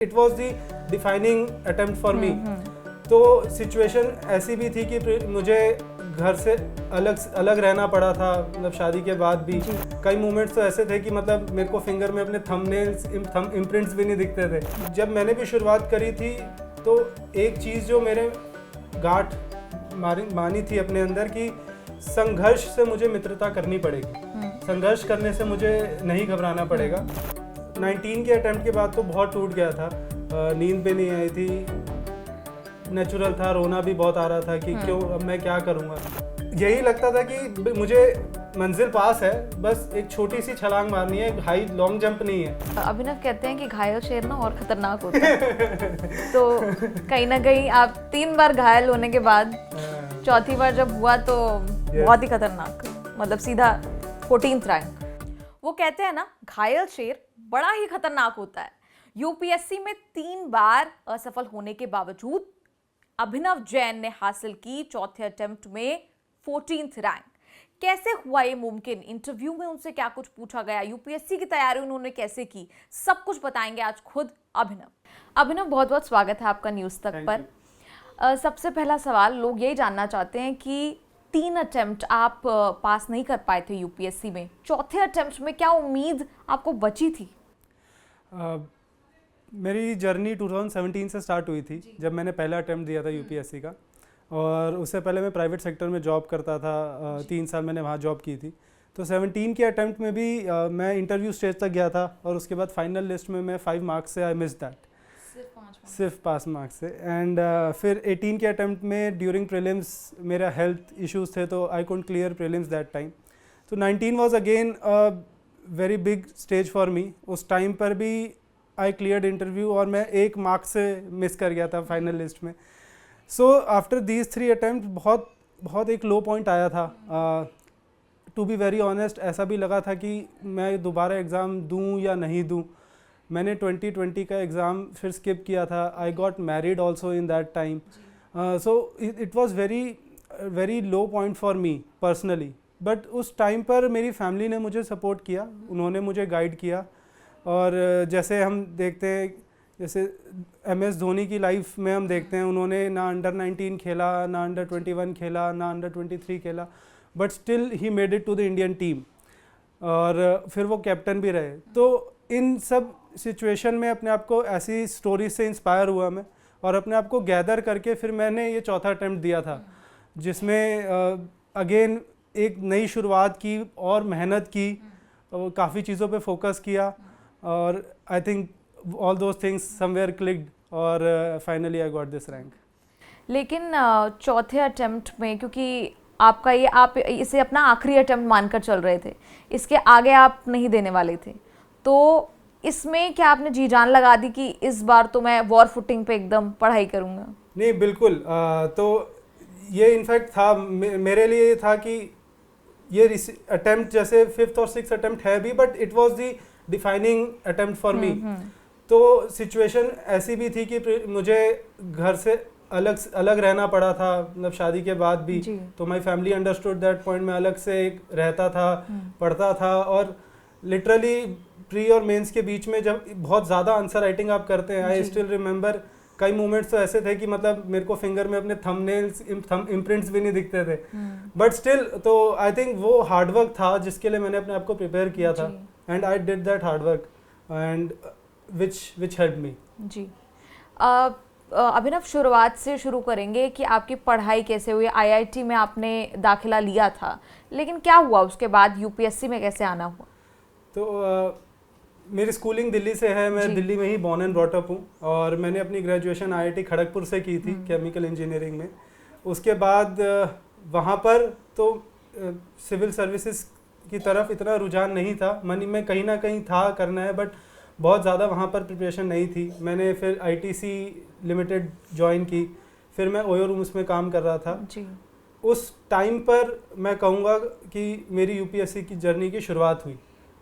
It was the defining attempt for me. तो situation ऐसी भी थी कि मुझे घर से अलग रहना पड़ा था, मतलब शादी के बाद भी कई मोमेंट्स तो ऐसे थे कि मतलब मेरे को फिंगर में अपने थंबनेल्स इम्प्रिंट्स भी नहीं दिखते थे। जब मैंने भी शुरुआत करी थी तो एक चीज़ जो मेरे गांठ मानी थी अपने अंदर कि संघर्ष से मुझे मित्रता करनी पड़ेगी, संघर्ष करने से मुझे नहीं घबराना पड़ेगा। 19 के अटेम्प्ट के बाद तो बहुत टूट गया था, नींद पे नहीं आई थी, नेचुरल था, रोना भी बहुत आ रहा था कि क्यों, अब मैं क्या करूँगा। यही लगता था कि मुझे मंजिल पास है, बस एक छोटी सी छलांग मारनी है, हाई लॉन्ग जंप नहीं है। अभिनव कहते हैं कि घायल शेर ना और खतरनाक होता है तो कहीं ना कहीं आप 3 बार घायल होने के बाद चौथी बार जब हुआ तो बहुत ही खतरनाक, मतलब सीधा 14th रैंक। वो कहते हैं ना, घायल शेर बड़ा ही खतरनाक होता है। यूपीएससी में 3 बार असफल होने के बावजूद अभिनव जैन ने हासिल की चौथे अटेम्प्ट में 14th रैंक। कैसे हुआ ये मुमकिन? इंटरव्यू में उनसे क्या कुछ पूछा गया, यूपीएससी की तैयारी उन्होंने कैसे की, सब कुछ बताएंगे आज खुद अभिनव। बहुत बहुत स्वागत है आपका न्यूज़ तक पर। सबसे पहला सवाल, लोग यही जानना चाहते हैं कि 3 अटेम्प्ट आप पास नहीं कर पाए थे यूपीएससी में, चौथे अटेम्प्ट में क्या उम्मीद आपको बची थी? मेरी जर्नी 2017 से स्टार्ट हुई थी जब मैंने पहला अटेम्प्ट दिया था यूपीएससी का, और उससे पहले मैं प्राइवेट सेक्टर में जॉब करता था, 3 साल मैंने वहाँ जॉब की थी। तो 17 के अटेम्प्ट में भी मैं इंटरव्यू स्टेज तक गया था, और उसके बाद फाइनल लिस्ट में मैं 5 मार्क्स से आई मिस दैट, सिर्फ 5 मार्क्स से। एंड फिर 18 के अटेम्प्ट में ड्यूरिंग प्रीलिम्स मेरा हेल्थ इश्यूज थे, तो I couldn't clear prelims that time. तो 19 was again very big stage for me. उस टाइम पर भी आई क्लियर्ड इंटरव्यू और मैं 1 मार्क्स से मिस कर गया था फाइनल लिस्ट में। सो आफ्टर दीज 3 अटेम्प्ट बहुत एक लो पॉइंट आया था। टू बी वेरी ऑनेस्ट, ऐसा भी लगा था कि मैं दोबारा एग्ज़ाम दूं या नहीं दूं। मैंने 2020 का एग्ज़ाम फिर स्किप किया था। I got married also in that time. So it was very low point for me personally. But उस टाइम पर मेरी फैमिली ने मुझे सपोर्ट किया, उन्होंने मुझे गाइड किया। और जैसे हम देखते हैं, जैसे MS धोनी की लाइफ में हम देखते हैं, उन्होंने ना अंडर 19 खेला, ना अंडर 21 खेला, ना अंडर 23 खेला, but still he made it to the Indian team, और फिर वो कैप्टन भी रहे। तो इन सब सिचुएशन में अपने आप को ऐसी स्टोरी से इंस्पायर हुआ मैं, और अपने आप को गैदर करके फिर मैंने ये चौथा अटेम्प्ट दिया था, जिसमें अगेन एक नई शुरुआत की और मेहनत की, काफ़ी चीज़ों पे फोकस किया, और I think all those things somewhere clicked, और finally I got this rank. लेकिन चौथे अटेम्प्ट में, क्योंकि आपका ये, आप इसे अपना आखिरी अटेम्प्ट मानकर चल रहे थे, इसके आगे आप नहीं देने वाले थे, तो इसमें क्या आपने जी जान लगा दी कि इस बार तो मैं वॉर फुटिंग पे एकदम पढ़ाई करूँगा? नहीं, बिल्कुल। तो ये इनफैक्ट था, मेरे लिए ये था कि ये अटेम्प्ट जैसे 5th और 6th अटेम्प्ट है भी, but it was the defining attempt for me. तो सिचुएशन ऐसी भी थी कि मुझे घर से अलग रहना पड़ा था, मतलब शादी के बाद भी। तो my family understood that point. मैं अलग से एक रहता था, पढ़ता था, और लिटरली प्री और मेंस के बीच में जब बहुत ज़्यादा आंसर राइटिंग आप करते हैं, आई स्टिल रिमेंबर कई मोमेंट्स तो ऐसे थे कि मतलब मेरे को फिंगर में अपने थंबनेल्स इम्प्रिंट्स भी नहीं दिखते थे, बट स्टिल। तो आई थिंक वो हार्डवर्क था जिसके लिए मैंने अपने आप को प्रिपेयर किया था, and I did that hard work, and which helped me. जी। अभिनव, शुरुआत से शुरू करेंगे कि आपकी पढ़ाई कैसे हुई। IIT में आपने दाखिला लिया था, लेकिन क्या हुआ उसके बाद, यूपीएससी में कैसे आना हुआ? तो मेरी स्कूलिंग दिल्ली से है, मैं दिल्ली में ही बॉर्न एंड ब्रॉट अप हूँ, और मैंने अपनी ग्रेजुएशन IIT खड़गपुर से की थी, केमिकल इंजीनियरिंग में। उसके बाद वहाँ पर तो सिविल सर्विसेज की तरफ इतना रुझान नहीं था, मन में कहीं ना कहीं था करना है, बट बहुत ज़्यादा वहाँ पर प्रिपरेशन नहीं थी। मैंने फिर ITC लिमिटेड ज्वाइन की, फिर मैं ओयो रूम्स में काम कर रहा था जी। उस टाइम पर मैं कहूँगा कि मेरी यूपीएससी की जर्नी की शुरुआत हुई।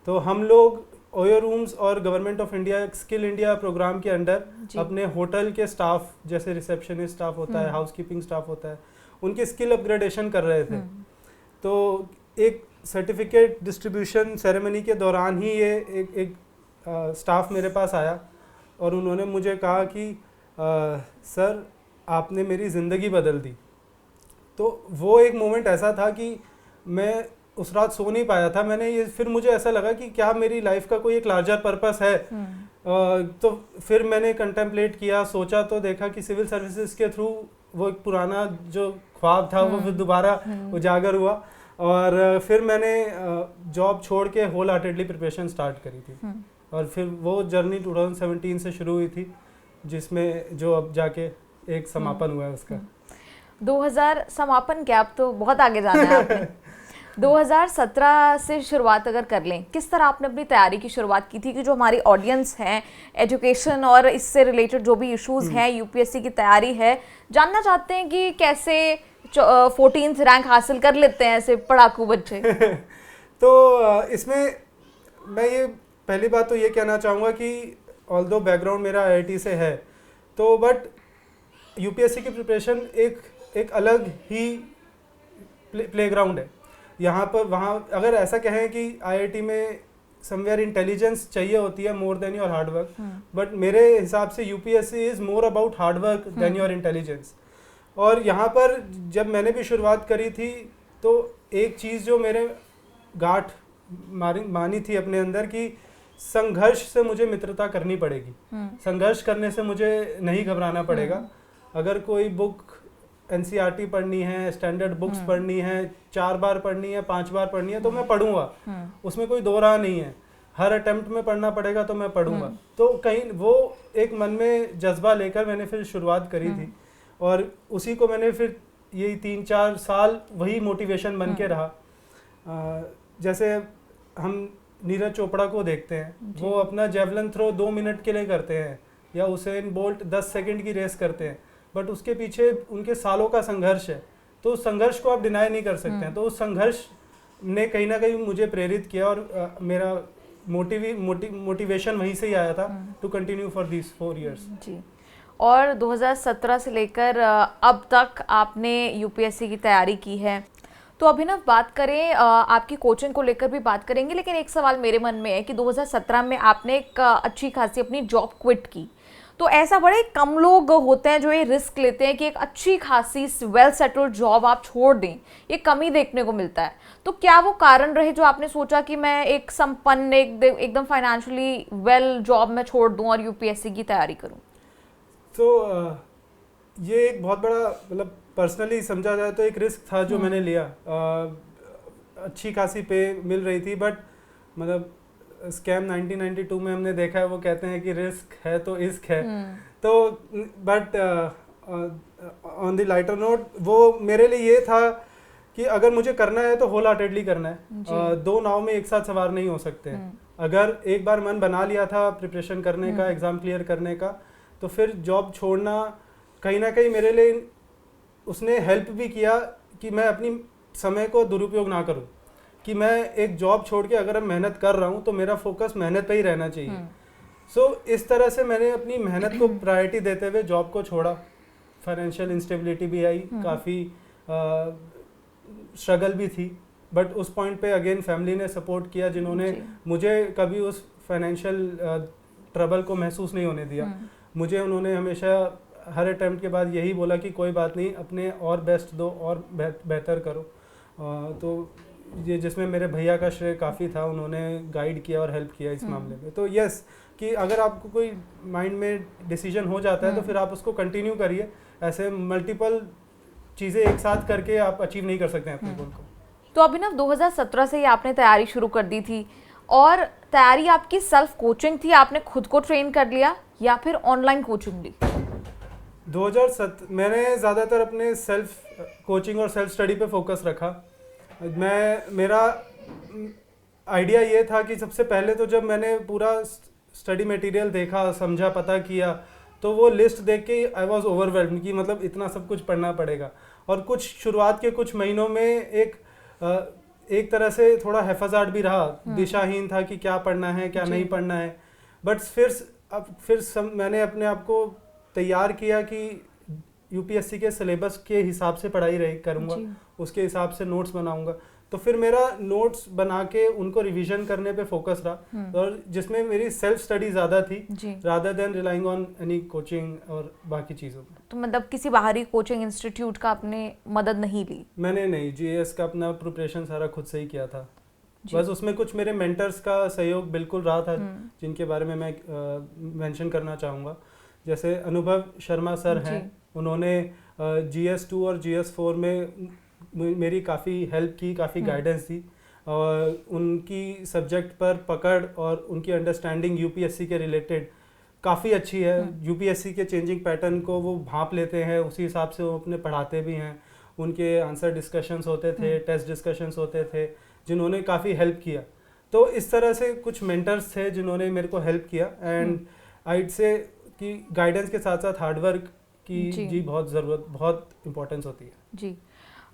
तो हम लोग ओयो रूम्स और government of India skill India program के अंडर अपने होटल के स्टाफ, जैसे रिसेप्शनिस्ट स्टाफ होता है, हाउसकीपिंग स्टाफ होता है, उनके स्किल अपग्रेडेशन कर रहे थे। तो एक सर्टिफिकेट डिस्ट्रीब्यूशन सेरेमनी के दौरान ही ये एक स्टाफ मेरे पास आया, और उन्होंने मुझे कहा कि सर आपने मेरी ज़िंदगी बदल दी। तो वो एक मोमेंट ऐसा था कि मैं उस रात सो नहीं पाया था। मैंने ये फिर मुझे ऐसा लगा कि क्या मेरी लाइफ का कोई एक लार्जर पर्पस है। तो फिर मैंने कंटेम्पलेट किया, सोचा तो देखा कि सिविल सर्विसेज के थ्रू वो एक पुराना जो ख्वाब था वो फिर दोबारा उजागर हुआ, और फिर मैंने जॉब छोड़ के होल हार्टेडली प्रिपरेशन स्टार्ट करी थी। और फिर वो जर्नी 2017 से शुरू हुई थी, जिसमें जो अब जाके एक समापन हुआ है उसका। 2000 समापन क्या, अब तो बहुत आगे जाना है आपने। 2017 से शुरुआत अगर कर लें, किस तरह आपने अपनी तैयारी की शुरुआत की थी कि जो हमारी ऑडियंस है, एजुकेशन और इससे रिलेटेड जो भी इश्यूज हैं, यूपीएससी की तैयारी है, जानना चाहते हैं कि कैसे 14th रैंक हासिल कर लेते हैं ऐसे पढ़ाकू बच्चे। तो इसमें मैं ये पहली बात तो ये कहना चाहूँगा कि ऑल्दो बैकग्राउंड मेरा आईआईटी से है, तो बट यूपीएससी की प्रिपरेशन एक अलग ही प्लेग्राउंड है। यहाँ पर वहाँ अगर ऐसा कहें कि आईआईटी में समवेयर इंटेलिजेंस चाहिए होती है more than your hard work, but मेरे हिसाब से UPSC is more about hard work than your intelligence. और यहाँ पर जब मैंने भी शुरुआत करी थी तो एक चीज़ जो मेरे गांठ मानी थी अपने अंदर कि संघर्ष से मुझे मित्रता करनी पड़ेगी, संघर्ष करने से मुझे नहीं घबराना पड़ेगा। अगर कोई बुक एनसीईआरटी पढ़नी है, स्टैंडर्ड बुक्स पढ़नी है, 4 बार पढ़नी है, 5 बार पढ़नी है, तो मैं पढ़ूंगा, उसमें कोई दो राह नहीं है। हर अटेम्प्ट में पढ़ना पड़ेगा तो मैं पढ़ूंगा। तो कहीं वो एक मन में जज्बा लेकर मैंने फिर शुरुआत करी थी, और उसी को मैंने फिर यही 3-4 साल वही मोटिवेशन बन के रहा। जैसे हम नीरज चोपड़ा को देखते हैं, वो अपना जेवलिन थ्रो 2 मिनट के लिए करते हैं, या उसेन बोल्ट 10 सेकंड की रेस करते हैं, बट उसके पीछे उनके सालों का संघर्ष है। तो उस संघर्ष को आप डिनाई नहीं कर सकते हैं। तो उस संघर्ष ने कहीं ना कहीं मुझे प्रेरित किया, और मेरा मोटिवेशन वहीं से ही आया था to continue for this 4 years जी। और 2017 से लेकर अब तक आपने यूपीएससी की तैयारी की है। तो अभिनव, बात करें आपकी कोचिंग को लेकर भी बात करेंगे, लेकिन एक सवाल मेरे मन में है कि 2017 में आपने एक अच्छी खासी अपनी जॉब क्विट की। तो ऐसा बड़े कम लोग होते हैं जो ये रिस्क लेते हैं कि एक अच्छी खासी वेल सेटल्ड जॉब आप छोड़ दें, ये कमी देखने को मिलता है। तो क्या वो कारण रहे जो आपने सोचा कि मैं एक संपन्न एकदम फाइनेंशियली वेल जॉब में छोड़ दूं और यूपीएससी की तैयारी करूं? तो ये एक बहुत बड़ा, मतलब पर्सनली समझा जाए तो एक रिस्क था जो मैंने लिया। अच्छी खासी पे मिल रही थी, बट मतलब स्कैम 1992 में हमने देखा है, वो कहते हैं कि रिस्क है तो इश्क है। तो but on the lighter note, वो मेरे लिए ये था कि अगर मुझे करना है तो होल हार्टेडली करना है। 2 नाव में एक साथ सवार नहीं हो सकते। अगर एक बार मन बना लिया था प्रिपरेशन करने का, एग्जाम क्लियर करने का, तो फिर जॉब छोड़ना कहीं ना कहीं मेरे लिए उसने हेल्प भी किया कि मैं अपनी समय को दुरुपयोग ना करूं, कि मैं एक जॉब छोड़ के अगर मेहनत कर रहा हूं तो मेरा फोकस मेहनत पे ही रहना चाहिए। सो इस तरह से मैंने अपनी मेहनत को प्रायोरिटी देते हुए जॉब को छोड़ा। फाइनेंशियल इंस्टेबिलिटी भी आई, काफ़ी स्ट्रगल भी थी, बट उस पॉइंट पे अगेन फैमिली ने सपोर्ट किया, जिन्होंने मुझे कभी उस फाइनेंशियल ट्रबल को महसूस नहीं होने दिया। मुझे उन्होंने हमेशा हर अटेम्प्ट के बाद यही बोला कि कोई बात नहीं, अपने और बेस्ट दो और बेहतर करो। तो ये जिसमें मेरे भैया का श्रेय काफ़ी था, उन्होंने गाइड किया और हेल्प किया इस मामले में। तो यस, कि अगर आपको कोई माइंड में डिसीजन हो जाता है तो फिर आप उसको कंटिन्यू करिए। ऐसे मल्टीपल चीज़ें एक साथ करके आप अचीव नहीं कर सकते हैं अपने गोल को। तो अभिनव, 2017 से ही आपने तैयारी शुरू कर दी थी, और तैयारी आपकी सेल्फ कोचिंग थी, आपने खुद को ट्रेन कर लिया या फिर ऑनलाइन कोचिंग ली? 2007 मैंने ज़्यादातर अपने सेल्फ कोचिंग और सेल्फ स्टडी पे फोकस रखा। मेरा आइडिया ये था कि सबसे पहले तो जब मैंने पूरा स्टडी मटेरियल देखा, समझा, पता किया, तो वो लिस्ट देख के आई वाज ओवरवेल्म्ड कि मतलब इतना सब कुछ पढ़ना पड़ेगा। और कुछ शुरुआत के कुछ महीनों में एक तरह से थोड़ा हेफाजाट भी रहा, दिशाहीन था कि क्या पढ़ना है क्या नहीं पढ़ना है। बट फिर मैंने अपने आप को तैयार किया कि यूपीएससी के सिलेबस के हिसाब से पढ़ाई करूँगा, उसके हिसाब से नोट्स बनाऊंगा। तो फिर मेरा नोट्स बना के उनको रिवीजन करने पे फोकस रहा, और जिसमें मेरी सेल्फ स्टडी ज़्यादा थी rather than relying on any coaching और बाकी चीज़ों में। तो मतलब किसी बाहरी कोचिंग इंस्टीट्यूट का आपने मदद नहीं ली? मैंने नहीं, जीएस का अपना प्रिपरेशन सारा खुद से ही किया था। बस उसमें कुछ मेरे मेंटर्स का सहयोग बिल्कुल रहा था, जिनके बारे में मैं मेंशन करना चाहूँगा। जैसे अनुभव शर्मा सर हैं, उन्होंने GS2 और GS4 में मेरी काफ़ी हेल्प की, काफ़ी गाइडेंस दी, और उनकी सब्जेक्ट पर पकड़ और उनकी अंडरस्टैंडिंग यूपीएससी के रिलेटेड काफ़ी अच्छी है। यूपीएससी के चेंजिंग पैटर्न को वो भांप लेते हैं, उसी हिसाब से वो अपने पढ़ाते भी हैं। उनके आंसर डिस्कशंस होते थे, टेस्ट डिस्कशंस होते थे, जिन्होंने काफ़ी हेल्प किया। तो इस तरह से कुछ मेंटर्स थे जिन्होंने मेरे को हेल्प किया, एंड आइड से कि गाइडेंस के साथ साथ हार्डवर्क की जी बहुत ज़रूरत, बहुत इम्पोर्टेंस होती है। जी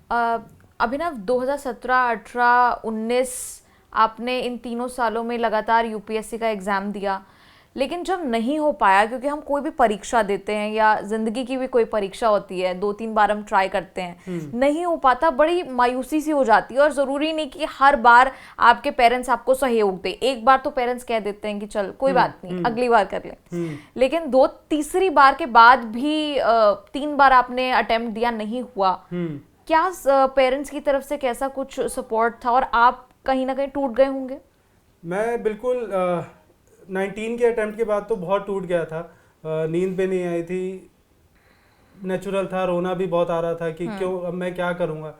अभिनव, 2017, 18, 19 आपने इन तीनों सालों में लगातार यूपीएससी का एग्ज़ाम दिया, लेकिन जब नहीं हो पाया, क्योंकि हम कोई भी परीक्षा देते हैं या ज़िंदगी की भी कोई परीक्षा होती है, 2-3 बार हम ट्राई करते हैं, नहीं हो पाता, बड़ी मायूसी सी हो जाती है। और ज़रूरी नहीं कि हर बार आपके पेरेंट्स आपको सहयोग दे। एक बार तो पेरेंट्स कह देते हैं कि चल कोई बात नहीं, अगली बार कर ले, लेकिन 2-तीसरी बार के बाद भी 3 बार आपने अटेम्प्ट दिया, नहीं हुआ। क्या पेरेंट्स की तरफ से कैसा कुछ सपोर्ट था, और आप कहीं ना कहीं टूट गए होंगे? मैं बिल्कुल 19 के अटेम्प्ट के बाद तो बहुत टूट गया था, नींद भी नहीं आई थी, नेचुरल था, रोना भी बहुत आ रहा था कि क्यों, अब मैं क्या करूँगा।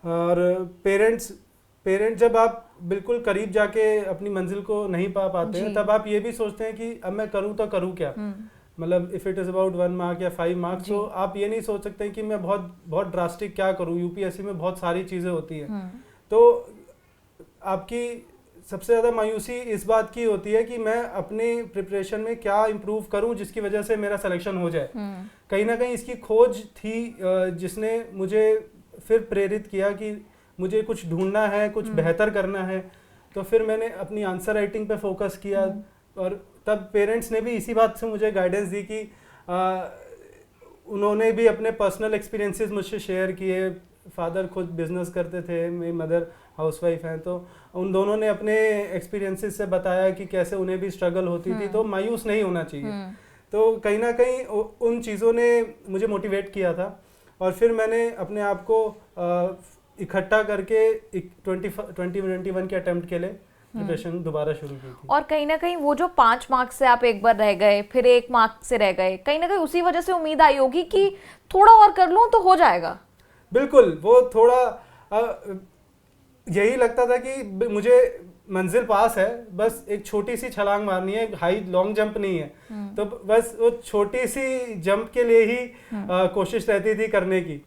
और पेरेंट्स जब आप बिल्कुल करीब जाके अपनी मंजिल को नहीं पा पाते हैं, तब आप ये भी सोचते हैं कि अब मैं करूँ तो करूँ क्या। मतलब if it is about 1 mark या 5 मार्क्स, तो आप ये नहीं सोच सकते कि मैं बहुत ड्रास्टिक क्या करूँ। यूपीएससी में बहुत सारी चीज़ें होती हैं, तो आपकी सबसे ज़्यादा मायूसी इस बात की होती है कि मैं अपने प्रिपरेशन में क्या इम्प्रूव करूं जिसकी वजह से मेरा सिलेक्शन हो जाए। कहीं ना कहीं इसकी खोज थी जिसने मुझे फिर प्रेरित किया कि मुझे कुछ ढूंढना है, कुछ बेहतर करना है। तो फिर मैंने अपनी आंसर राइटिंग पे फोकस किया, और तब पेरेंट्स ने भी इसी बात से मुझे गाइडेंस दी कि उन्होंने भी अपने पर्सनल एक्सपीरियंसेस मुझसे शेयर किए। फादर खुद बिजनेस करते थे, मेरी मदर हाउसवाइफ हैं, तो उन दोनों ने अपने एक्सपीरियंसेस से बताया कि कैसे उन्हें भी स्ट्रगल होती थी। तो मायूस नहीं होना चाहिए। तो कहीं ना कहीं उन चीज़ों ने मुझे मोटिवेट किया था, और फिर मैंने अपने आप को इकट्ठा करके 2021 के अटेम्प्ट के लिए प्रिपरेशन दोबारा शुरू की थी। और कहीं ना कहीं वो जो 5 मार्क्स से आप एक बार रह गए, फिर 1 मार्क से रह गए, कहीं ना कहीं उसी वजह से उम्मीद आई होगी कि थोड़ा और कर लूँ तो हो जाएगा। बिल्कुल, वो थोड़ा यही लगता था कि मुझे मंजिल पास है, बस एक छोटी सी छलांग मारनी है, हाई लॉन्ग जंप नहीं है। तो बस वो छोटी सी जंप के लिए ही कोशिश रहती थी करने की।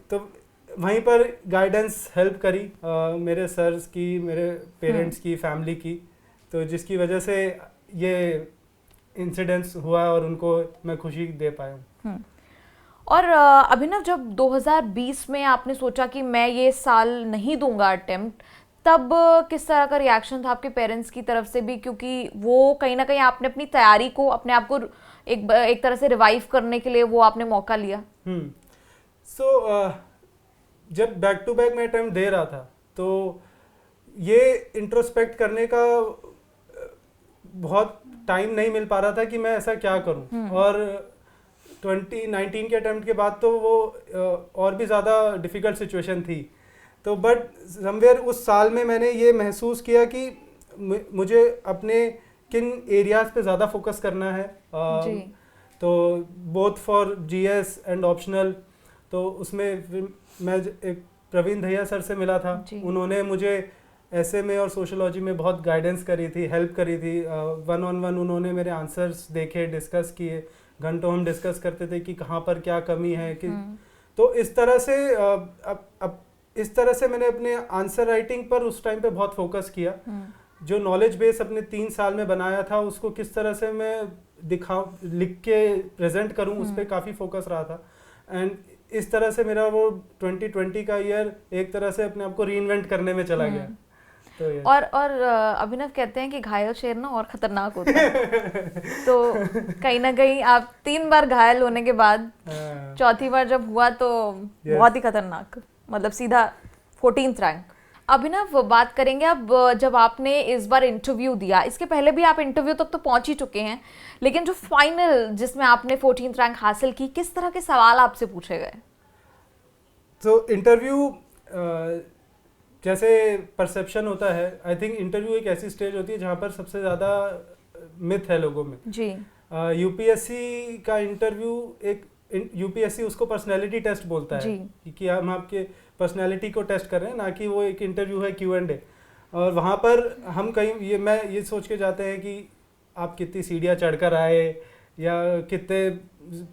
तो वहीं पर गाइडेंस हेल्प करी मेरे सर्स की, मेरे पेरेंट्स की, फैमिली की, तो जिसकी वजह से ये इंसिडेंट्स हुआ और उनको मैं खुशी दे पाया हूँ। और अभिनव, जब 2020 में आपने सोचा कि मैं ये साल नहीं दूंगा अटेम्प्ट, तब किस तरह का रिएक्शन था आपके पेरेंट्स की तरफ से भी, क्योंकि वो कहीं ना कहीं आपने अपनी तैयारी को, अपने आप को एक तरह से रिवाइव करने के लिए वो आपने मौका लिया? जब बैक टू बैक मैं अटेम्प्ट दे रहा था, तो ये इंट्रोस्पेक्ट करने का बहुत टाइम नहीं मिल पा रहा था कि मैं ऐसा क्या करूं। और 2019 के अटेम्प्ट के बाद तो वो और भी ज़्यादा डिफ़िकल्ट सिचुएशन थी। तो बट समवेयर उस साल में मैंने ये महसूस किया कि मुझे अपने किन एरियाज़ पे ज़्यादा फोकस करना है। तो both for GS and optional, तो उसमें मैं एक प्रवीण दहिया सर से मिला था। उन्होंने मुझे ऐसे में और सोशोलॉजी में बहुत गाइडेंस करी थी, हेल्प करी थी। 1-on-1 उन्होंने मेरे आंसर्स देखे, डिस्कस किए, घंटों हम डिस्कस करते थे कि कहाँ पर क्या कमी है कि तो इस तरह से अब इस तरह से मैंने अपने आंसर राइटिंग पर उस टाइम पे बहुत फोकस किया। जो नॉलेज बेस अपने 3 साल में बनाया था, उसको किस तरह से मैं लिख के प्रेजेंट करूं, उस पर काफ़ी फोकस रहा था। एंड इस तरह से मेरा वो 2020 का ईयर एक तरह से अपने आप को रीइन्वेंट करने में चला गया। तो और अभिनव कहते हैं कि घायल शेर ना और खतरनाक होता है। तो कहीं ना कहीं आप 3 बार घायल होने के बाद चौथी बार जब हुआ तो बहुत ही खतरनाक, मतलब सीधा 14th रैंक। अभिनव, बात करेंगे अब जब आपने इस बार इंटरव्यू दिया, इसके पहले भी आप इंटरव्यू तक तो पहुंच ही चुके हैं, लेकिन जो फाइनल जिसमें आपने 14th रैंक हासिल की, किस तरह के सवाल आपसे पूछे गए? तो इंटरव्यू जैसे परसेप्शन होता है, आई थिंक इंटरव्यू एक ऐसी स्टेज होती है जहाँ पर सबसे ज़्यादा मिथ है लोगों में जी। यूपीएससी का इंटरव्यू एक यूपीएससी उसको पर्सनैलिटी टेस्ट बोलता है कि हम आपके पर्सनैलिटी को टेस्ट कर रहे हैं, ना कि वो एक इंटरव्यू है Q&A। और वहाँ पर हम कहीं मैं ये सोच के जाते हैं कि आप कितनी सीढ़ियाँ चढ़कर आए या कितने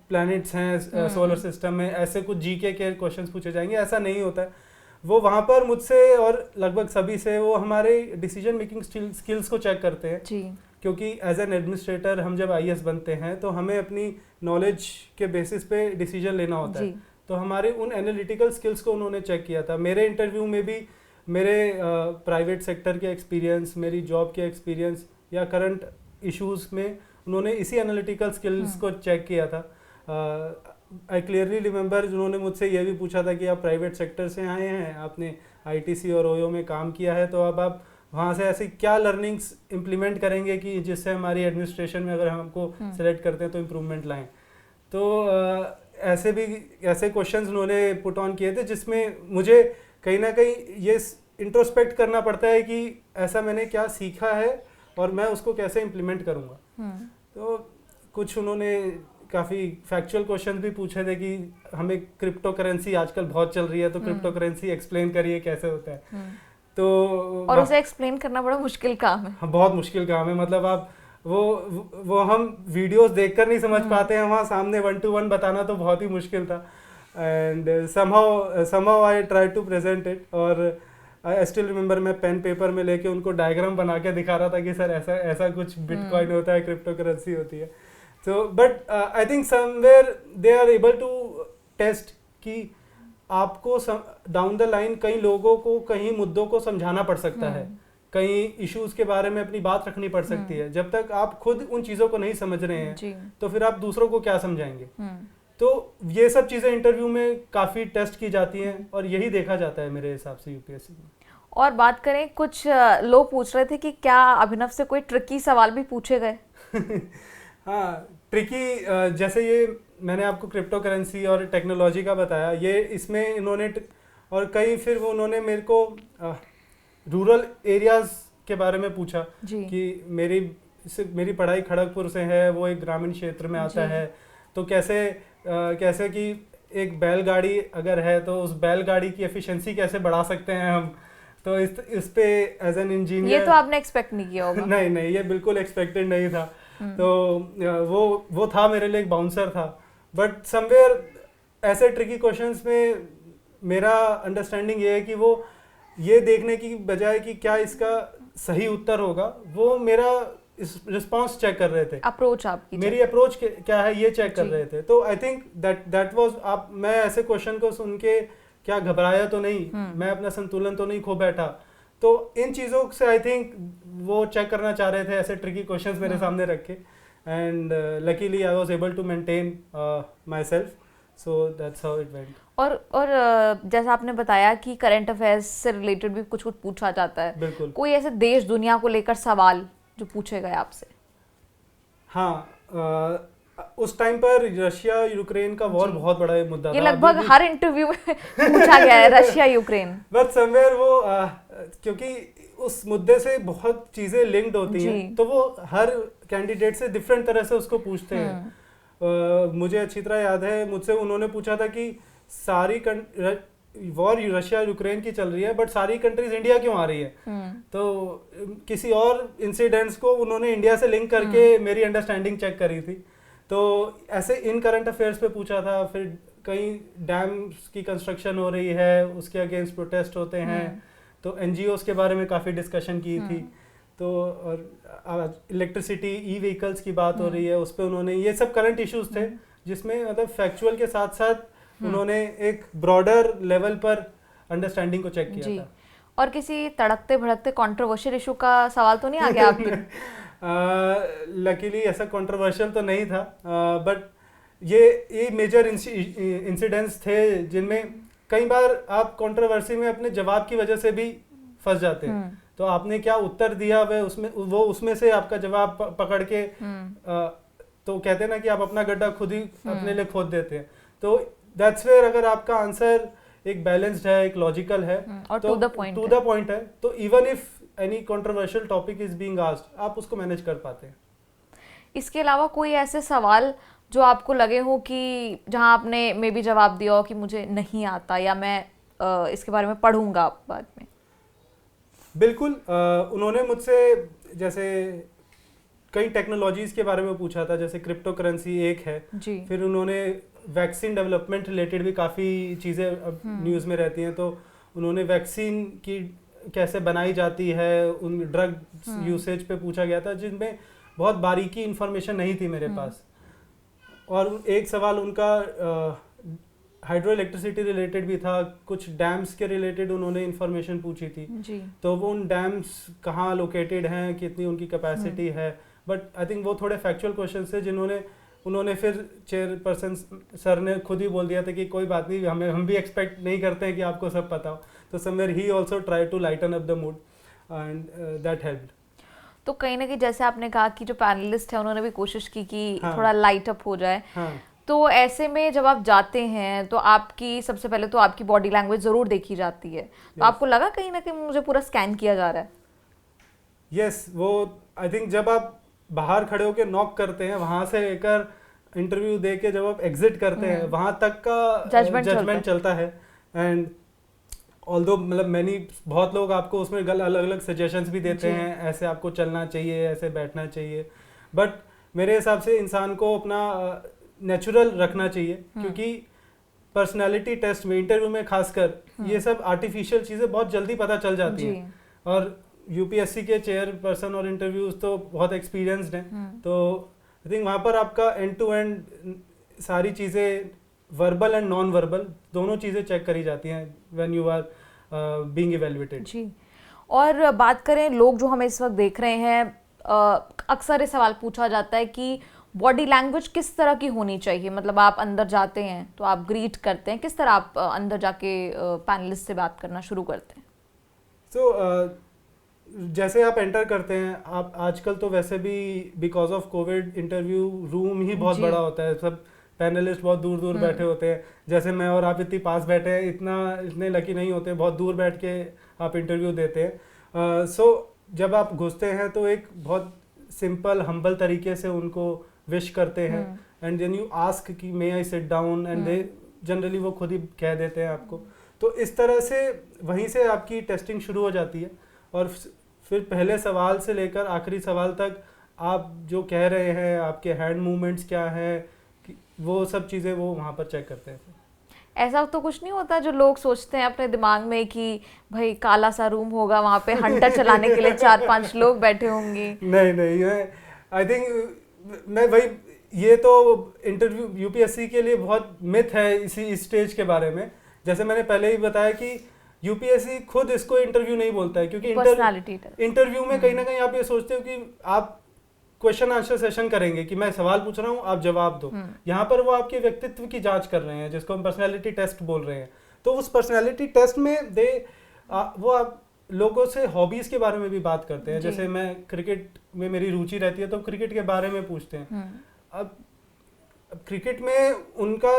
प्लैनेट्स हैं सोलर सिस्टम में, ऐसे कुछ जीके के क्वेश्चंस पूछे जाएंगे, ऐसा नहीं होता है। वो वहाँ पर मुझसे और लगभग सभी से वो हमारे डिसीजन मेकिंग स्किल्स को चेक करते हैं जी। क्योंकि एज एन एडमिनिस्ट्रेटर हम जब IAS बनते हैं तो हमें अपनी नॉलेज के बेसिस पे डिसीजन लेना होता है, तो हमारे उन एनालिटिकल स्किल्स को उन्होंने चेक किया था। मेरे इंटरव्यू में भी मेरे प्राइवेट सेक्टर के एक्सपीरियंस, मेरी जॉब के एक्सपीरियंस या करंट इश्यूज में उन्होंने इसी एनालिटिकल स्किल्स को चेक किया था। आई क्लियरली रिमेंबर उन्होंने मुझसे ये भी पूछा था कि आप प्राइवेट सेक्टर से आए हैं, आपने ITC और OYO में काम किया है, तो अब आप वहाँ से ऐसी क्या लर्निंग्स इम्प्लीमेंट करेंगे कि जिससे हमारी एडमिनिस्ट्रेशन में अगर हमको सेलेक्ट करते हैं तो इम्प्रूवमेंट लाएं। तो ऐसे क्वेश्चंस उन्होंने पुट ऑन किए थे जिसमें मुझे कहीं ना कहीं ये इंट्रोस्पेक्ट करना पड़ता है कि ऐसा मैंने क्या सीखा है और मैं उसको कैसे इम्प्लीमेंट करूँगा। तो कुछ उन्होंने काफ़ी फैक्चुअल क्वेश्चन भी पूछे थे कि हमें क्रिप्टो करेंसी आजकल बहुत चल रही है, तो क्रिप्टो करेंसी एक्सप्लेन करिए कैसे होता है। तो और उसे एक्सप्लेन करना बड़ा मुश्किल काम है। बहुत मुश्किल काम है, मतलब आप वो हम वीडियोस देखकर नहीं समझ पाते हैं, वहाँ सामने 1 to 1 बताना तो बहुत ही मुश्किल था। And somehow I try to present it, और आई स्टिल रिमेंबर मैं पेन पेपर में लेके उनको डायग्राम बना के दिखा रहा था कि सर ऐसा कुछ बिटकॉइन होता है, क्रिप्टो करेंसी होती है। तो but I think somewhere they are able to test कि आपको डाउन द लाइन कई लोगों को कहीं मुद्दों को समझाना पड़ सकता है, कई इश्यूज के बारे में अपनी बात रखनी पड़ सकती है। जब तक आप खुद उन चीज़ों को नहीं समझ रहे हैं तो फिर आप दूसरों को क्या समझाएंगे। तो ये सब चीज़ें इंटरव्यू में काफ़ी टेस्ट की जाती हैं और यही देखा जाता है मेरे हिसाब से यूपीएससी में। और बात करें, कुछ लोग पूछ रहे थे कि क्या अभिनव से कोई ट्रिकी सवाल भी पूछे गए? हाँ, ट्रिकी जैसे ये मैंने आपको क्रिप्टो करेंसी और टेक्नोलॉजी का बताया, ये इसमें इन्होंने और कई फिर उन्होंने मेरे को रूरल एरियाज़ के बारे में पूछा कि मेरी पढ़ाई खड़गपुर से है, वो एक ग्रामीण क्षेत्र में आता है, तो कैसे कि एक बैलगाड़ी अगर है तो उस बैलगाड़ी की एफिशिएंसी कैसे बढ़ा सकते हैं हम। तो इस पे एज एन इंजीनियर, ये तो आपने एक्सपेक्ट नहीं किया होगा। नहीं, ये बिल्कुल एक्सपेक्टेड नहीं था। तो वो था मेरे लिए एक बाउंसर था। बट समवेयर ऐसे ट्रिकी क्वेश्चंस में मेरा अंडरस्टैंडिंग ये है कि वो ये देखने की बजाय कि क्या इसका सही उत्तर होगा, वो मेरा रिस्पांस चेक कर रहे थे, अप्रोच आपकी, मेरी अप्रोच क्या है ये चेक कर रहे थे। तो आई थिंक दैट वाज मैं ऐसे क्वेश्चन को सुन के क्या घबराया तो नहीं, मैं अपना संतुलन तो नहीं खो बैठा। तो इन चीज़ों से आई थिंक वो चेक करना चाह रहे थे, ऐसे ट्रिकी क्वेश्चंस मेरे सामने रखे। And luckily I was able to maintain myself, so that's how it went. और जैसा आपने बताया कि करंट अफेयर्स से रिलेटेड भी कुछ पूछा जाता है, बिल्कुल। कोई ऐसे देश दुनिया को लेकर सवाल जो पूछे गए आपसे? हाँ, उस टाइम पर रशिया यूक्रेन का वॉर बहुत बड़ा मुद्दा था। ये लगभग हर इंटरव्यू में पूछा गया है, रशिया यूक्रेन। बट समवेयर वो क्योंकि उस मुद्दे से बहुत चीजें लिंक्ड होती हैं, तो वो हर कैंडिडेट से डिफरेंट तरह से उसको पूछते हैं। मुझे अच्छी तरह याद है, मुझसे उन्होंने पूछा था कि सारी वॉर रशिया यूक्रेन की चल रही है, बट सारी कंट्रीज इंडिया क्यों आ रही है। तो किसी और इंसिडेंट्स को उन्होंने इंडिया से लिंक करके मेरी अंडरस्टैंडिंग चेक करी थी। तो ऐसे इन करंट अफेयर्स पे पूछा था। फिर कई डैम्स की कंस्ट्रक्शन हो रही है, उसके अगेंस्ट प्रोटेस्ट होते हैं, तो NGOs के बारे में काफ़ी डिस्कशन की थी। तो और इलेक्ट्रिसिटी, ई-व्हीकल्स की बात हो रही है, उस पर उन्होंने ये सब करंट इश्यूज थे जिसमें मतलब फैक्चुअल के साथ साथ उन्होंने एक ब्रॉडर लेवल पर अंडरस्टैंडिंग को चेक किया था। और किसी तड़कते भड़कते कंट्रोवर्शियल इशू का सवाल तो नहीं आ गया आपके? लकीली ऐसा कंट्रोवर्शियल तो नहीं था, बट ये मेजर इंसिडेंट्स थे जिनमें कई बार आप कंट्रोवर्सी में अपने जवाब की वजह से भी फंस जाते हैं। तो आपने क्या उत्तर दिया वो उसमें से आपका जवाब पकड़ के तो कहते हैं ना कि आप अपना गड्ढा खुद ही अपने लिए खोद देते हैं। तो दैट्स वेयर अगर आपका आंसर एक बैलेंस्ड है, एक लॉजिकल है और तो टू द पॉइंट है, तो even if any controversial topic is being asked, आप उसको मैनेज कर पाते हैं। इसके अलावा कोई ऐसे सवाल जो आपको लगे हो कि जहां आपने मे बी जवाब दिया हो कि मुझे नहीं आता या मैं इसके बारे में पढ़ूंगा बाद में? बिल्कुल, उन्होंने मुझसे जैसे कई टेक्नोलॉजीज के बारे में पूछा था, जैसे क्रिप्टो करेंसी एक है जी। फिर उन्होंने वैक्सीन डेवलपमेंट रिलेटेड भी काफ़ी चीज़ें अब न्यूज़ में रहती हैं, तो उन्होंने वैक्सीन की कैसे बनाई जाती है, उन ड्रग यूसेज पे पूछा गया था, जिनमें बहुत बारीकी इन्फॉर्मेशन नहीं थी मेरे पास। और एक सवाल उनका हाइड्रो इलेक्ट्रिसिटी रिलेटेड भी था, कुछ डैम्स के रिलेटेड उन्होंने इन्फॉर्मेशन पूछी थी जी। तो वो उन डैम्स कहाँ लोकेटेड हैं, कितनी उनकी कैपेसिटी है, बट आई थिंक वो थोड़े फैक्चुअल क्वेश्चन थे जिन्होंने उन्होंने फिर चेयरपर्सन सर ने खुद ही बोल दिया था कि कोई बात नहीं, हम भी एक्सपेक्ट नहीं करते हैं कि आपको सब पता हो। तो somewhere he also try to lighten up the mood and that helped. तो कहीं ना कहीं जैसे आपने कहा कि जो पैनलिस्ट है उन्होंने भी कोशिश की कि थोड़ा लाइट अप हो जाए। तो ऐसे में जब आप जाते हैं तो आपकी सबसे पहले तो आपकी बॉडी लैंग्वेज जरूर देखी जाती है, तो आपको लगा कहीं ना कहीं मुझे पूरा स्कैन किया जा रहा है? यस, वो आई थिंक जब आप बाहर खड़े होकर नॉक करते हैं, वहां से लेकर इंटरव्यू दे के जब आप एग्जिट करते हैं वहां तक का जजमेंट चलता है। एंड ऑल्दो मतलब बहुत लोग आपको उसमें अलग अलग सजेशंस भी देते हैं, ऐसे आपको चलना चाहिए, ऐसे बैठना चाहिए, बट मेरे हिसाब से इंसान को अपना नेचुरल रखना चाहिए, क्योंकि पर्सनालिटी टेस्ट में, इंटरव्यू में खासकर ये सब आर्टिफिशियल चीज़ें बहुत जल्दी पता चल जाती हैं। और यूपीएससी के चेयरपर्सन और इंटरव्यूज तो बहुत एक्सपीरियंस्ड हैं, तो आई थिंक वहाँ पर आपका एंड टू एंड सारी चीज़ें वर्बल एंड नॉन वर्बल दोनों चीज़ें चेक करी जाती हैं when you are being evaluated. जी। और बात करें लोग जो हमें इस वक्त देख रहे हैं, अक्सर ये सवाल पूछा जाता है कि बॉडी लैंग्वेज किस तरह की होनी चाहिए, मतलब आप अंदर जाते हैं तो आप ग्रीट करते हैं, किस तरह आप अंदर जाके पैनलिस्ट से बात करना शुरू करते हैं? जैसे आप एंटर करते हैं, आप आजकल तो वैसे भी because of COVID interview room ही बहुत बड़ा होता है, सब पैनलिस्ट बहुत दूर दूर बैठे होते हैं, जैसे मैं और आप इतनी पास बैठे हैं, इतने लकी नहीं होते, बहुत दूर बैठ के आप इंटरव्यू देते हैं। सो जब आप घुसते हैं तो एक बहुत सिंपल हम्बल तरीके से उनको विश करते हैं, एंड देन यू आस्क कि may I sit down, and they generally वो खुद ही कह देते हैं आपको। तो इस तरह से वहीं से आपकी टेस्टिंग शुरू हो जाती है, और फिर पहले सवाल से लेकर आखिरी सवाल तक आप जो कह रहे हैं, आपके हैंड मूवमेंट्स क्या है, वो सब चीज़ें वो वहाँ पर चेक करते हैं। ऐसा तो कुछ नहीं होता जो लोग सोचते हैं अपने दिमाग में कि भाई काला सा रूम होगा, वहाँ पे हंटर चलाने के लिए 4-5 लोग बैठे होंगे? नहीं, आई थिंक मैं भाई ये तो इंटरव्यू यूपीएससी के लिए बहुत मिथ है इस स्टेज के बारे में। जैसे मैंने पहले ही बताया कि यूपीएससी खुद इसको इंटरव्यू नहीं बोलता है, क्योंकि इंटरव्यू में कहीं ना कहीं आप ये सोचते हो कि आप क्वेश्चन आंसर सेशन करेंगे कि मैं सवाल पूछ रहा हूँ, आप जवाब दो। यहाँ पर वो आपके व्यक्तित्व की जांच कर रहे हैं, जिसको हम पर्सनैलिटी टेस्ट बोल रहे हैं। तो उस पर्सनैलिटी टेस्ट में वो आप लोगों से हॉबीज के बारे में भी बात करते हैं। जैसे मैं क्रिकेट में मेरी रुचि रहती है तो क्रिकेट के बारे में पूछते हैं। अब क्रिकेट में उनका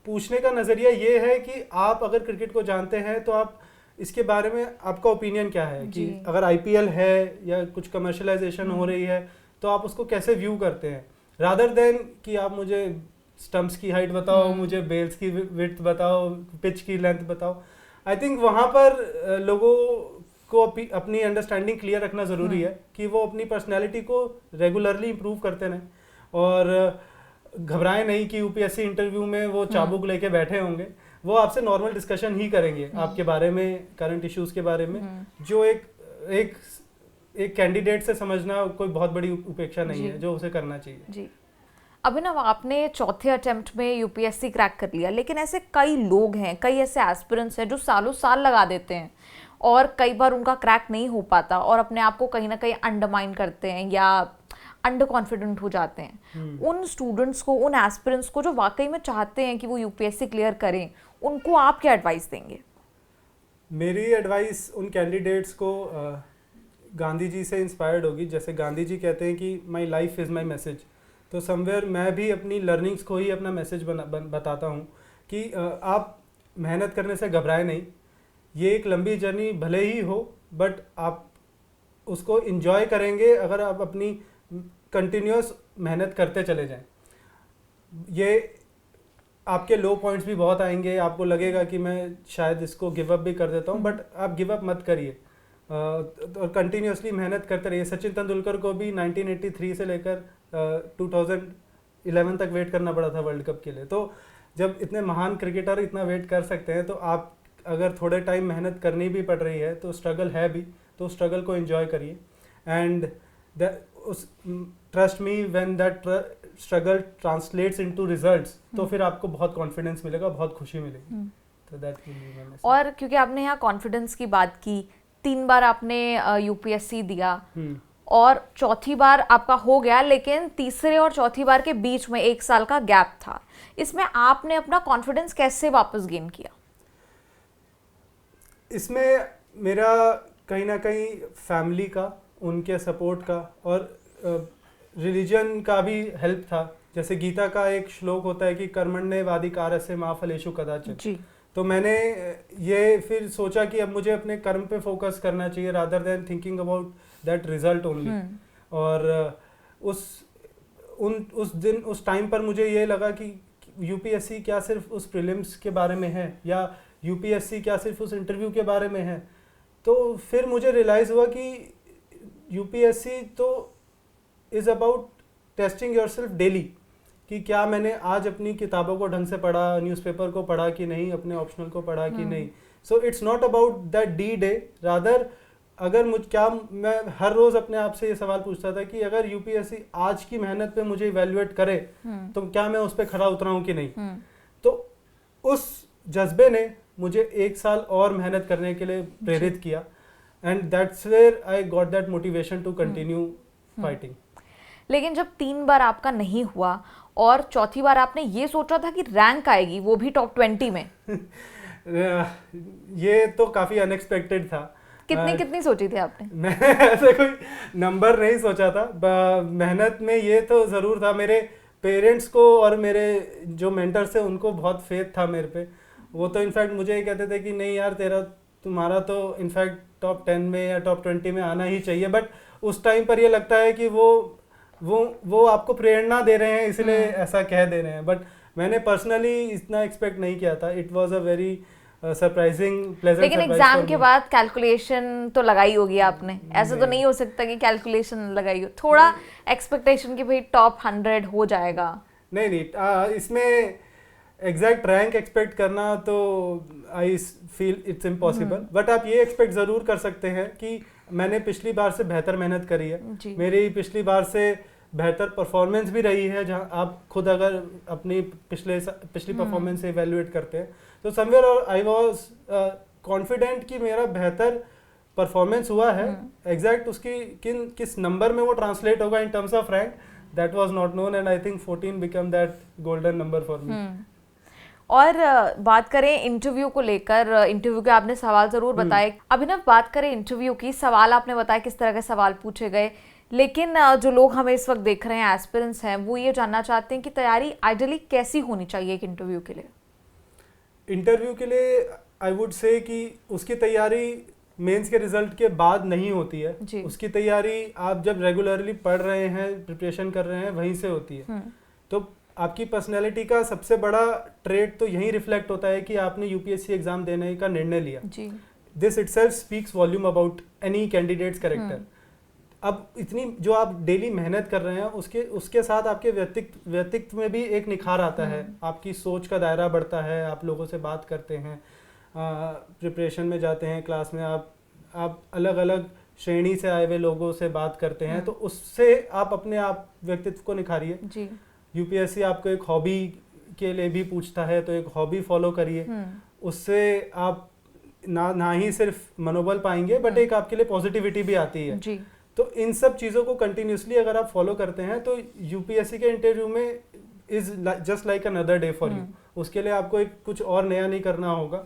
पूछने का नजरिया ये है कि आप अगर क्रिकेट को जानते हैं तो आप इसके बारे में आपका ओपिनियन क्या है, कि अगर आईपीएल है या कुछ कमर्शलाइजेशन हो रही है तो आप उसको कैसे व्यू करते हैं, रादर देन कि आप मुझे स्टंप्स की हाइट बताओ, मुझे बेल्स की विड्थ बताओ, पिच की लेंथ बताओ। आई थिंक वहाँ पर लोगों को अपनी अंडरस्टैंडिंग क्लियर रखना ज़रूरी है कि वो अपनी पर्सनैलिटी को रेगुलरली इम्प्रूव करते रहें, और घबराएं नहीं कि यूपीएससी इंटरव्यू में वो चाबुक लेके बैठे होंगे। वो आपसे नॉर्मल डिस्कशन ही करेंगे आपके बारे में, करंट इश्यूज के बारे में, जो एक कैंडिडेट से समझना कोई बहुत बड़ी उपेक्षा नहीं है, जो उसे करना चाहिए। जी। अभिनव, आपने चौथे अटेम्प्ट में यूपीएससी क्रैक कर लिया, लेकिन ऐसे कई लोग हैं, कई ऐसे एस्पिरेंट्स हैं जो सालों साल लगा देते हैं और कई बार उनका क्रैक नहीं हो पाता और अपने आप को कहीं ना कहीं अंडरमाइन करते हैं या अंडर कॉन्फिडेंट हो जाते हैं। उन स्टूडेंट्स को, उन एस्पिरेंट्स को जो वाकई में चाहते हैं कि वो यूपीएससी क्लियर करें, उनको आप क्या एडवाइस देंगे? मेरी एडवाइस उन कैंडिडेट्स को गांधी जी से इंस्पायर्ड होगी। जैसे गांधी जी कहते हैं कि my life is my message, तो समवेयर मैं भी अपनी लर्निंग्स को ही अपना मैसेज बताता हूँ कि आप मेहनत करने से घबराए नहीं। ये एक लंबी जर्नी भले ही हो, बट आप उसको इन्जॉय करेंगे अगर आप अपनी कंटिन्यूस मेहनत करते चले जाएं। ये आपके लो पॉइंट्स भी बहुत आएंगे, आपको लगेगा कि मैं शायद इसको गिव अप भी कर देता हूँ, बट आप गिव अप मत करिए और कंटिन्यूसली मेहनत करते रहिए। सचिन तेंदुलकर को भी 1983 से लेकर 2011 तक वेट करना पड़ा था वर्ल्ड कप के लिए। तो जब इतने महान क्रिकेटर इतना वेट कर सकते हैं, तो आप अगर थोड़े टाइम मेहनत करनी भी पड़ रही है तो स्ट्रगल है भी, तो स्ट्रगल को एंजॉय करिए। And trust me, when that struggle translates into results, तो फिर आपको बहुत कॉन्फिडेंस मिलेगा, बहुत खुशी मिलेगी। तो that will be my message. और क्योंकि आपने यहाँ कॉन्फिडेंस की बात की, 3 बार आपने यूपीएससी दिया और चौथी बार आपका हो गया, लेकिन तीसरे और चौथी बार के बीच में 1 साल का गैप था। इसमें आपने अपना कॉन्फिडेंस कैसे वापस गेन किया? इसमें मेरा कहीं ना कहीं फैमिली का, उनके सपोर्ट का और रिलीजन का भी हेल्प था। जैसे गीता का एक श्लोक होता है कि कर्मण्येवाधिकारस्य मा फलेषु कदाचन। तो मैंने ये फिर सोचा कि अब मुझे अपने कर्म पे फोकस करना चाहिए rather than thinking about that result only. और उस टाइम पर मुझे ये लगा कि यूपीएससी क्या सिर्फ उस प्रीलिम्स के बारे में है, या यूपीएससी क्या सिर्फ उस इंटरव्यू के बारे में है। तो फिर मुझे रियलाइज़ हुआ कि यूपीएससी तो is about testing yourself daily, कि क्या मैंने आज अपनी किताबों को ढंग से पढ़ा, न्यूज़पेपर को पढ़ा कि नहीं, अपने ऑप्शनल को पढ़ा कि नहीं। So it's not about that D day, rather अगर मैं हर रोज़ अपने आप से ये सवाल पूछता था कि अगर यूपीएससी आज की मेहनत पे मुझे इवेल्युएट करे तो क्या मैं उस पर खरा उतरा हूँ कि नहीं। तो उस जज्बे ने मुझे 1 साल और मेहनत करने के लिए प्रेरित किया, and that's where I got that motivation to continue fighting. लेकिन जब 3 बार आपका नहीं हुआ और चौथी बार आपने ये सोचा था कि रैंक आएगी, वो भी टॉप 20 में, ये तो काफ़ी अनएक्सपेक्टेड था। कितनी सोची थी आपने? मैं ऐसे कोई नंबर नहीं सोचा था। मेहनत में ये तो ज़रूर था, मेरे पेरेंट्स को और मेरे जो मेंटर्स थे उनको बहुत फेथ था मेरे पे। वो तो इनफैक्ट मुझे ये कहते थे कि नहीं यार, तुम्हारा तो इनफैक्ट टॉप 10 में या टॉप 20 में आना ही चाहिए। बट उस टाइम पर ये लगता है कि वो आपको प्रेरणा दे रहे हैं, इसलिए ऐसा कह दे रहे हैं। बट मैंने पर्सनली इतना एक्सपेक्ट नहीं किया था। It was a very surprising pleasant. लेकिन एग्जाम के बाद कैलकुलेशन तो लगाई होगी आपने, ऐसा तो नहीं हो सकता कि कैलकुलेशन लगाई हो, थोड़ा एक्सपेक्टेशन कि भाई टॉप 100 हो जाएगा? नहीं, इसमें एग्जैक्ट रैंक एक्सपेक्ट करना तो I feel it's impossible. But आप ये एक्सपेक्ट ज़रूर कर सकते हैं कि मैंने पिछली बार से बेहतर मेहनत करी है, मेरी पिछली बार से बेहतर परफॉर्मेंस भी रही है। जहाँ आप खुद अगर अपनी पिछली परफॉर्मेंस से इवेल्युएट करते हैं, तो समवेयर आई वाज कॉन्फिडेंट कि मेरा बेहतर परफॉर्मेंस हुआ है। एग्जैक्ट उसकी किस नंबर में वो ट्रांसलेट होगा in terms of rank, that was not known, and I think 14 become that golden number for me. और बात करें इंटरव्यू को लेकर, इंटरव्यू के आपने सवाल ज़रूर बताए। अभिनव, बात करें इंटरव्यू की, सवाल आपने बताया किस तरह के सवाल पूछे गए, लेकिन जो लोग हमें इस वक्त देख रहे हैं, एस्पिरेंट्स हैं, वो ये जानना चाहते हैं कि तैयारी आइडियली कैसी होनी चाहिए एक इंटरव्यू के लिए? इंटरव्यू के लिए आई वुड से कि उसकी तैयारी मेंस के रिजल्ट के बाद नहीं होती है। उसकी तैयारी आप जब रेगुलरली पढ़ रहे हैं, प्रिपरेशन कर रहे हैं, वहीं से होती है। तो आपकी पर्सनैलिटी का सबसे बड़ा ट्रेट तो यही रिफ्लेक्ट होता है कि आपने यूपीएससी एग्जाम देने का निर्णय लिया। This itself speaks volume about any candidates character. अब इतनी जो आप डेली मेहनत कर रहे हैं, उसके साथ आपके व्यक्तित्व में भी एक निखार आता है, आपकी सोच का दायरा बढ़ता है, आप लोगों से बात करते हैं, प्रिपरेशन में जाते हैं, क्लास में आप अलग अलग श्रेणी से आए हुए लोगों से बात करते हैं, तो उससे आप अपने आप व्यक्तित्व को निखारिए। यूपीएससी आपको एक हॉबी के लिए भी पूछता है, तो एक हॉबी फॉलो करिए, उससे आप ना ही सिर्फ मनोबल पाएंगे, बट एक आपके लिए पॉजिटिविटी भी आती है। तो इन सब चीज़ों को कंटिन्यूसली अगर आप फॉलो करते हैं, तो यूपीएससी के इंटरव्यू में is just like another day for you. उसके लिए आपको कुछ और नया नहीं करना होगा,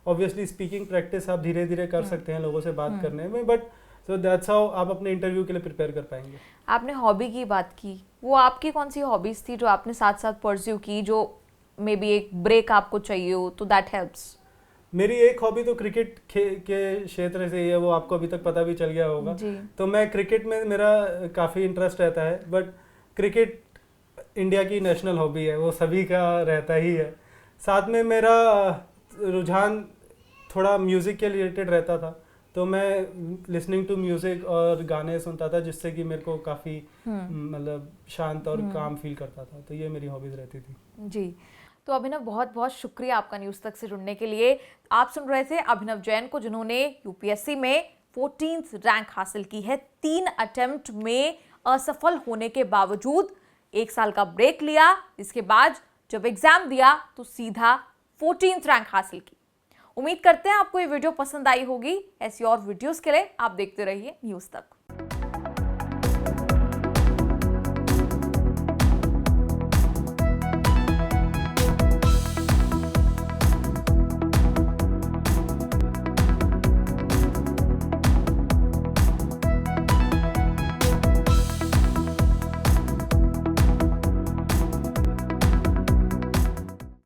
ऑब्वियसली स्पीकिंग प्रैक्टिस आप धीरे धीरे कर सकते हैं लोगों से बात करने में, बट सो दैट्स हाउ आप अपने इंटरव्यू के लिए प्रिपेयर कर पाएंगे। आपने हॉबी की बात की, वो आपकी कौन सी हॉबीज थी जो आपने साथ साथ परस्यू की, जो मे बी एक ब्रेक आपको चाहिए हो तो दैट हेल्प्स? मेरी एक हॉबी तो क्रिकेट के क्षेत्र से ही है, वो आपको अभी तक पता भी चल गया होगा जी। तो मैं क्रिकेट में मेरा काफ़ी इंटरेस्ट रहता है, बट क्रिकेट इंडिया की नेशनल हॉबी है, वो सभी का रहता ही है। साथ में मेरा रुझान थोड़ा म्यूज़िक के रिलेटेड रहता था, तो मैं लिसनिंग टू म्यूज़िक और गाने सुनता था, जिससे कि मेरे को काफ़ी मतलब शांत और काम फील करता था, तो ये मेरी हॉबीज़ रहती थी। जी, तो अभिनव बहुत बहुत शुक्रिया आपका न्यूज़ तक से जुड़ने के लिए। आप सुन रहे थे अभिनव जैन को, जिन्होंने यूपीएससी में 14th रैंक हासिल की है। 3 अटेम्प्ट में असफल होने के बावजूद 1 साल का ब्रेक लिया, इसके बाद जब एग्जाम दिया तो सीधा 14th रैंक हासिल की। उम्मीद करते हैं आपको ये वीडियो पसंद आई होगी। ऐसी और वीडियोस के लिए आप देखते रहिए न्यूज़ तक।